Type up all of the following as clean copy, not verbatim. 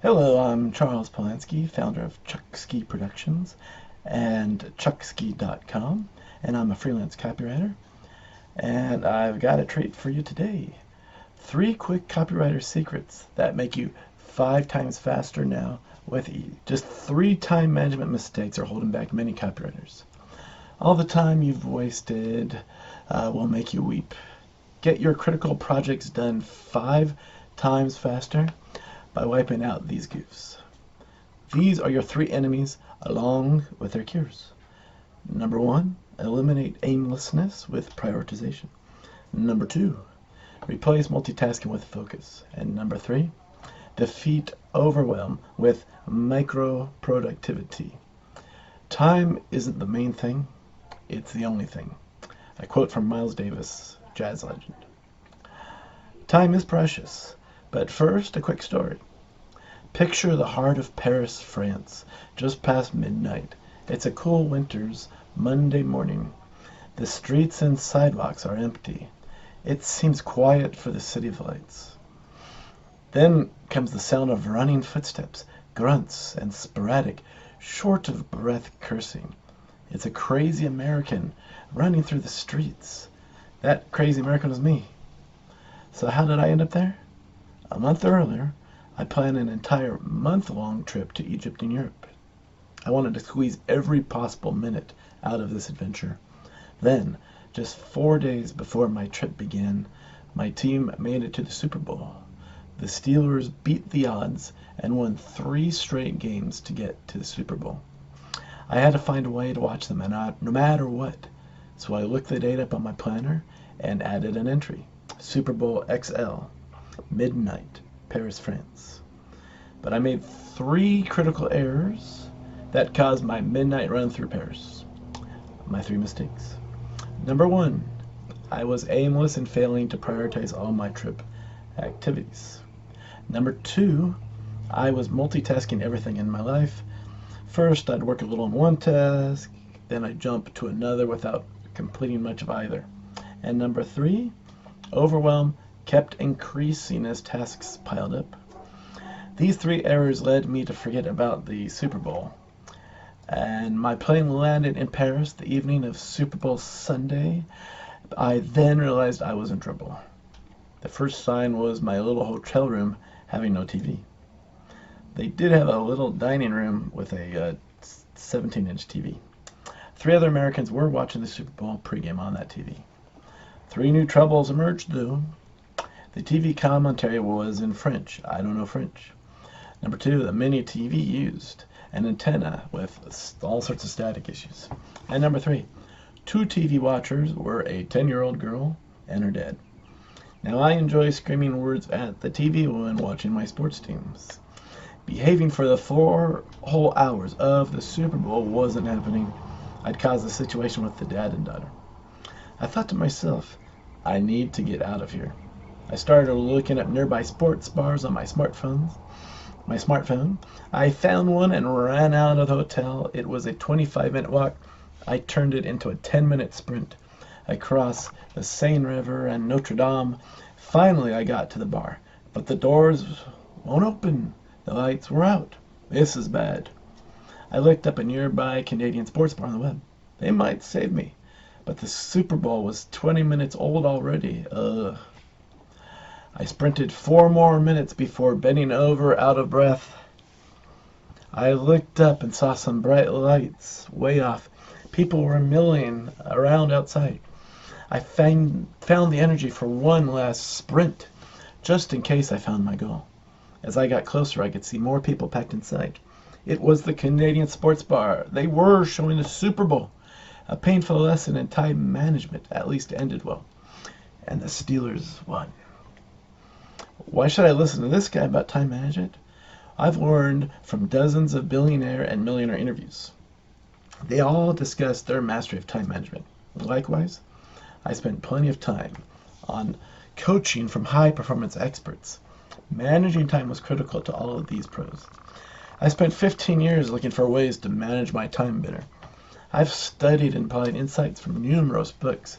Hello, I'm Charles Polanski, founder of Chuck Ski Productions and chuckski.com, and I'm a freelance copywriter. And I've got a treat for you today. 3 quick copywriter secrets that make you 5 times faster now with ease. Just 3 time management mistakes are holding back many copywriters. All the time you've wasted will make you weep. Get your critical projects done 5 times faster by wiping out these goofs. These are your 3 enemies along with their cures. Number 1, eliminate aimlessness with prioritization. Number 2, replace multitasking with focus. And number 3, defeat overwhelm with microproductivity. Time isn't the main thing, it's the only thing. A quote from Miles Davis, jazz legend. Time is precious, but first a quick story. Picture the heart of Paris, France, just past midnight. It's a cool winter's Monday morning. The streets and sidewalks are empty. It seems quiet for the city of lights. Then comes the sound of running footsteps, grunts, and sporadic, short of breath cursing. It's a crazy American running through the streets. That crazy American was me. So how did I end up there? A month earlier, I planned an entire month-long trip to Egypt and Europe. I wanted to squeeze every possible minute out of this adventure. Then, just 4 days before my trip began, my team made it to the Super Bowl. The Steelers beat the odds and won 3 straight games to get to the Super Bowl. I had to find a way to watch them no matter what. So I looked the date up on my planner and added an entry. Super Bowl XL, midnight, Paris, France. But I made 3 critical errors that caused my midnight run through Paris. My 3 mistakes. Number 1, I was aimless and failing to prioritize all my trip activities. Number 2, I was multitasking everything in my life. First, I'd work a little on one task, then I'd jump to another without completing much of either. And number 3, overwhelm kept increasing as tasks piled up. These 3 errors led me to forget about the Super Bowl. And my plane landed in Paris the evening of Super Bowl Sunday. I then realized I was in trouble. The first sign was my little hotel room having no TV. They did have a little dining room with a 17-inch TV. 3 other Americans were watching the Super Bowl pregame on that TV. 3 new troubles emerged, though. The TV commentary was in French. I don't know French. Number 2, the mini TV used an antenna with all sorts of static issues. And number 3, 2 TV watchers were a 10-year-old girl and her dad. Now I enjoy screaming words at the TV when watching my sports teams. Behaving for the 4 whole hours of the Super Bowl wasn't happening. I'd caused a situation with the dad and daughter. I thought to myself, I need to get out of here. I started looking up nearby sports bars on my smartphone. I found one and ran out of the hotel. It was a 25-minute walk. I turned it into a 10-minute sprint across the Seine River and Notre Dame. Finally, I got to the bar, but the doors won't open. The lights were out. This is bad. I looked up a nearby Canadian sports bar on the web. They might save me, but the Super Bowl was 20 minutes old already. I sprinted 4 more minutes before bending over out of breath. I looked up and saw some bright lights way off. People were milling around outside. I found the energy for one last sprint, just in case I found my goal. As I got closer, I could see more people packed inside. It was the Canadian sports bar. They were showing the Super Bowl. A painful lesson in time management at least ended well. And the Steelers won. Why should I listen to this guy about time management? I've learned from dozens of billionaire and millionaire interviews. They all discuss their mastery of time management. Likewise, I spent plenty of time on coaching from high-performance experts. Managing time was critical to all of these pros. I spent 15 years looking for ways to manage my time better. I've studied and applied insights from numerous books,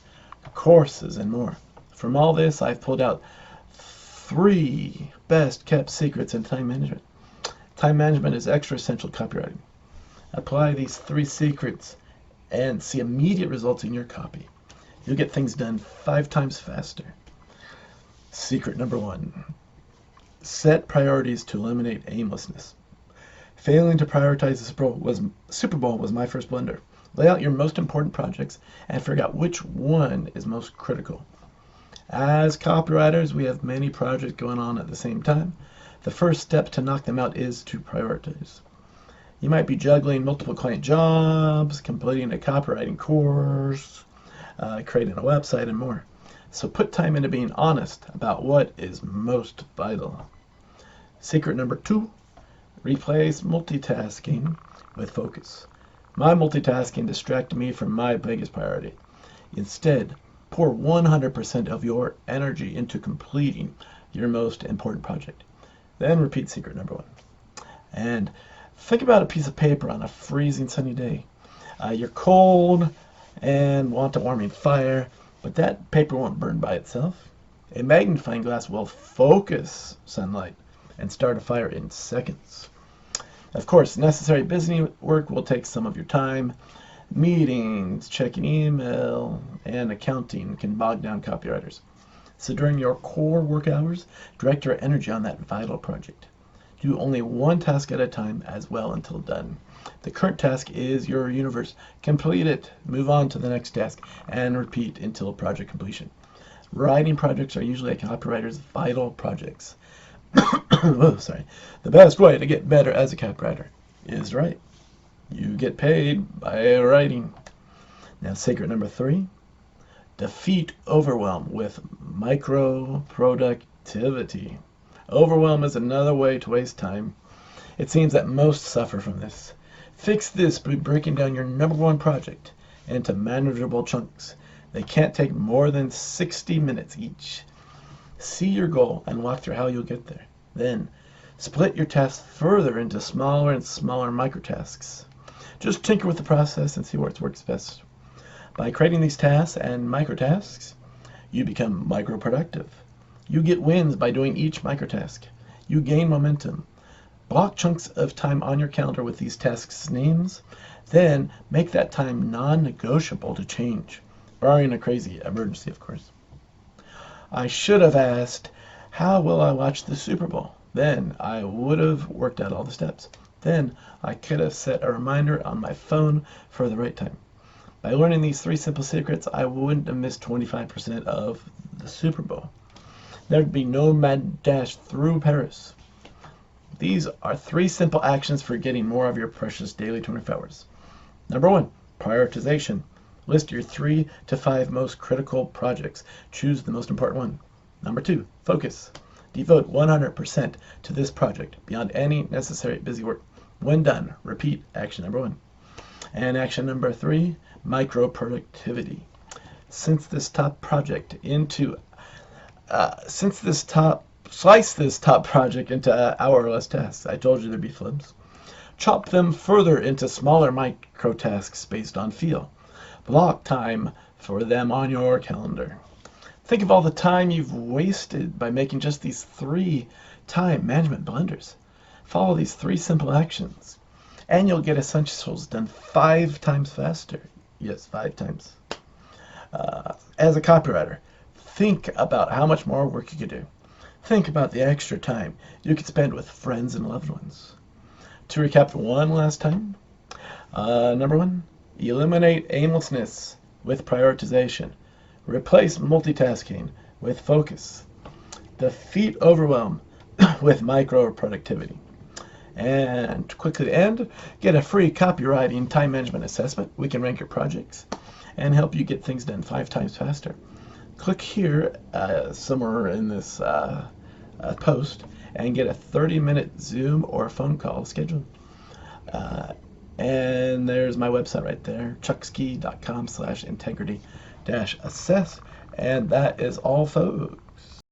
courses, and more. From all this, I've pulled out 3 best-kept secrets in time management. Time management is extra essential copywriting. Apply these 3 secrets and see immediate results in your copy. You'll get things done 5 times faster. Secret number 1. Set priorities to eliminate aimlessness. Failing to prioritize the Super Bowl was my first blunder. Lay out your most important projects and figure out which one is most critical. As copywriters, we have many projects going on at the same time. The first step to knock them out is to prioritize. You might be juggling multiple client jobs, completing a copywriting course, creating a website, and more. So put time into being honest about what is most vital. Secret number 2, replace multitasking with focus. My multitasking distracted me from my biggest priority. Instead, pour 100% of your energy into completing your most important project. Then repeat secret number 1. And think about a piece of paper on a freezing sunny day. You're cold and want a warming fire, but that paper won't burn by itself. A magnifying glass will focus sunlight and start a fire in seconds. Of course, necessary business work will take some of your time. Meetings, checking email, and accounting can bog down copywriters. So during your core work hours, direct your energy on that vital project. Do only one task at a time as well until done. The current task is your universe. Complete it, move on to the next task, and repeat until project completion. Writing projects are usually a copywriter's vital projects. Oh, sorry. The best way to get better as a copywriter is write. You get paid by writing. Now, secret number 3, defeat overwhelm with microproductivity. Overwhelm is another way to waste time. It seems that most suffer from this. Fix this by breaking down your number 1 project into manageable chunks. They can't take more than 60 minutes each. See your goal and walk through how you'll get there. Then, split your tasks further into smaller and smaller microtasks. Just tinker with the process and see where it works best. By creating these tasks and microtasks, you become microproductive. You get wins by doing each microtask. You gain momentum. Block chunks of time on your calendar with these tasks' names. Then make that time non-negotiable to change, barring a crazy emergency, of course. I should have asked, how will I watch the Super Bowl? Then I would have worked out all the steps. Then I could have set a reminder on my phone for the right time. By learning these 3 simple secrets, I wouldn't have missed 25% of the Super Bowl. There'd be no mad dash through Paris. These are 3 simple actions for getting more of your precious daily 24 hours. Number 1, prioritization. List your 3 to 5 most critical projects. Choose the most important one. Number 2, focus. Devote 100% to this project beyond any necessary busy work. When done, repeat action number 1. And action number 3, microproductivity. Slice this top project into hour or less tasks. I told you there'd be flibs. Chop them further into smaller micro tasks based on feel. Block time for them on your calendar. Think of all the time you've wasted by making just these 3 time management blunders. Follow these 3 simple actions, and you'll get essentials done 5 times faster. Yes, 5 times. As a copywriter, think about how much more work you could do. Think about the extra time you could spend with friends and loved ones. To recap one last time, number 1, eliminate aimlessness with prioritization. Replace multitasking with focus. Defeat overwhelm with micro-productivity. And to quickly end, get a free copywriting time management assessment. We can rank your projects and help you get things done 5 times faster. Click here somewhere in this post and get a 30-minute Zoom or phone call scheduled. And there's my website right there, chuckski.com/integrity-assess. And that is all, folks.